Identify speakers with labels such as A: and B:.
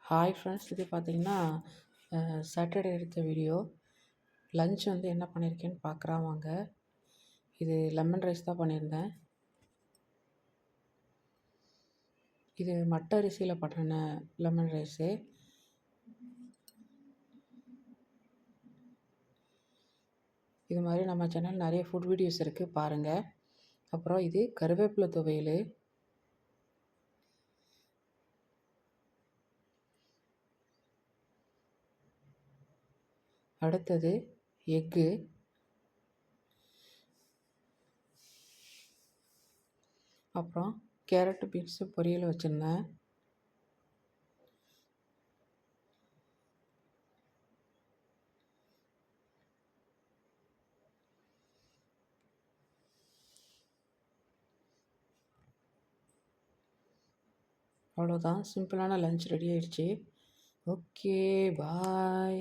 A: Hi friends, இது பார்த்தீங்கன்னா Saturday எடுத்த வீடியோ. லன்ச் என்ன பண்ணியிருக்கேன்னு பார்க்குறான் வாங்க. இது லெமன் ரைஸ் தான் பண்ணியிருந்தேன். இது மட்டை அரிசியில் பண்ணின லெமன் ரைஸு. இது மாதிரி நம்ம சேனல் நிறைய ஃபுட் வீடியோஸ் இருக்குது, பாருங்கள். அப்புறம் இது கருவேப்பிலை துவையல். அடுத்தது எக்கு. அப்புறம் கேரட்டு பீன்ஸு பொரியல் வச்சுருந்தேன். அவ்வளோதான், சிம்பிளான லன்ச் ரெடி ஆயிடுச்சு. ஓகே, பாய்.